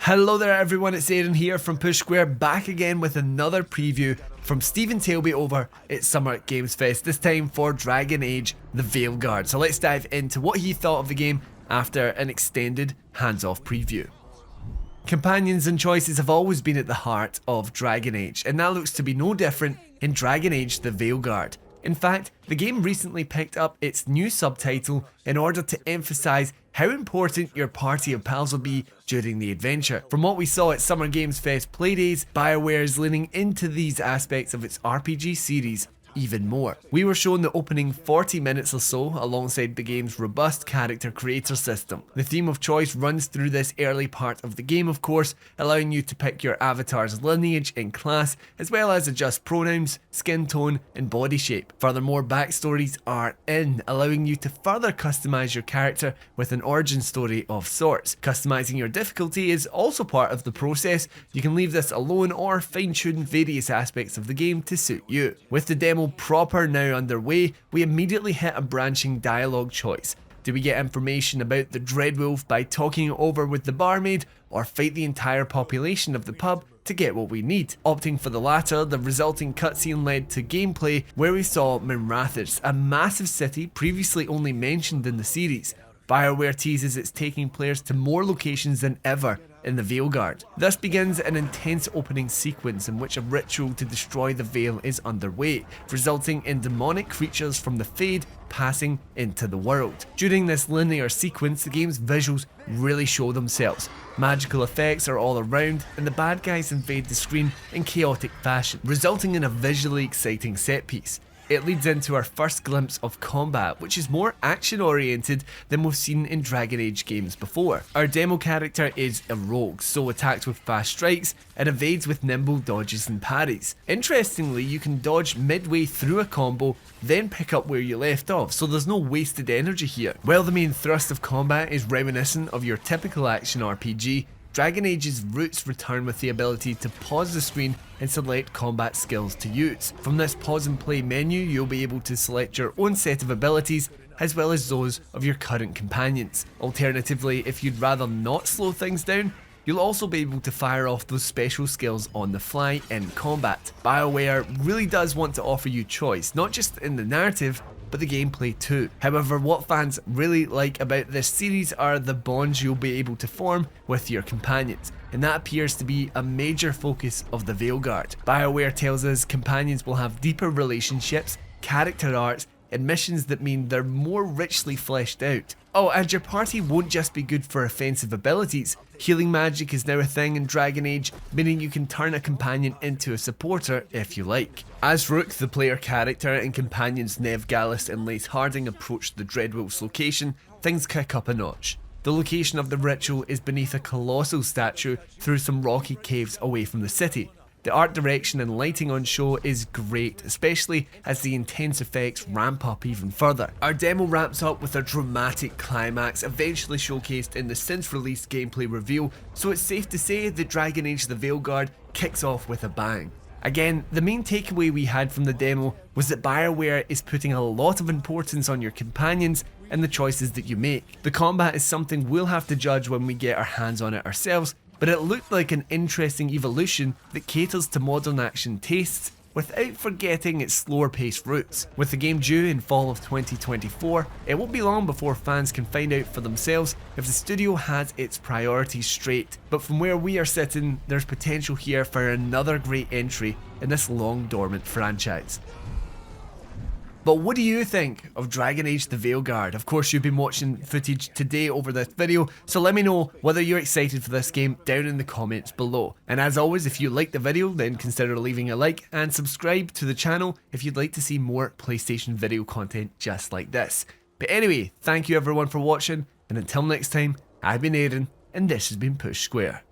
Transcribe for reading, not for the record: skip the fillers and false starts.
Hello there everyone, it's Aaron here from Push Square, back again with another preview from Stephen Tailby over at Summer Games Fest, this time for Dragon Age the Veilguard. So let's dive into what he thought of the game after an extended hands-off preview. Companions and choices have always been at the heart of Dragon Age, and that looks to be no different in Dragon Age the Veilguard. In fact, the game recently picked up its new subtitle in order to emphasise how important your party of pals will be during the adventure. From what we saw at Summer Games Fest Playdays, Bioware is leaning into these aspects of its RPG series even more. We were shown the opening 40 minutes or so alongside the game's robust character creator system. The theme of choice runs through this early part of the game, of course, allowing you to pick your avatar's lineage and class, as well as adjust pronouns, skin tone and body shape. Furthermore, backstories are in, allowing you to further customize your character with an origin story of sorts. Customizing your difficulty is also part of the process. You can leave this alone or fine-tune various aspects of the game to suit you. With the demo proper now underway, we immediately hit a branching dialogue choice. Do we get information about the Dreadwolf by talking it over with the barmaid, or fight the entire population of the pub to get what we need? Opting for the latter, the resulting cutscene led to gameplay where we saw Minrathous, a massive city previously only mentioned in the series. Bioware teases it's taking players to more locations than ever in the Veilguard. Thus begins an intense opening sequence in which a ritual to destroy the Veil is underway, resulting in demonic creatures from the Fade passing into the world. During this linear sequence, the game's visuals really show themselves. Magical effects are all around, and the bad guys invade the screen in chaotic fashion, resulting in a visually exciting set piece. It leads into our first glimpse of combat, which is more action oriented than we've seen in Dragon Age games before. Our demo character is a rogue, so attacks with fast strikes and evades with nimble dodges and parries. Interestingly, you can dodge midway through a combo, then pick up where you left off, so there's no wasted energy here. While the main thrust of combat is reminiscent of your typical action RPG, Dragon Age's roots return with the ability to pause the screen and select combat skills to use. From this pause and play menu, you'll be able to select your own set of abilities as well as those of your current companions. Alternatively, if you'd rather not slow things down, you'll also be able to fire off those special skills on the fly in combat. Bioware really does want to offer you choice, not just in the narrative, but the gameplay too. However, what fans really like about this series are the bonds you'll be able to form with your companions, and that appears to be a major focus of the Veilguard. Bioware tells us companions will have deeper relationships, character arcs, and missions that mean they're more richly fleshed out. Oh, and your party won't just be good for offensive abilities. Healing magic is now a thing in Dragon Age, meaning you can turn a companion into a supporter if you like. As Rook, the player character, and companions Nev Gallus and Lace Harding approach the Dreadwolf's location, things kick up a notch. The location of the ritual is beneath a colossal statue through some rocky caves away from the city. The art direction and lighting on show is great, especially as the intense effects ramp up even further. Our demo wraps up with a dramatic climax, eventually showcased in the since released gameplay reveal, so it's safe to say that Dragon Age the Veilguard kicks off with a bang. Again, the main takeaway we had from the demo was that Bioware is putting a lot of importance on your companions and the choices that you make. The combat is something we'll have to judge when we get our hands on it ourselves, but it looked like an interesting evolution that caters to modern action tastes without forgetting its slower paced roots. With the game due in fall of 2024, it won't be long before fans can find out for themselves if the studio has its priorities straight. But from where we are sitting, there's potential here for another great entry in this long dormant franchise. But what do you think of Dragon Age the Veilguard? Of course, you've been watching footage today over this video, so let me know whether you're excited for this game down in the comments below. And as always, if you liked the video, then consider leaving a like and subscribe to the channel if you'd like to see more PlayStation video content just like this. But anyway, thank you everyone for watching, and until next time, I've been Aaron, and this has been Push Square.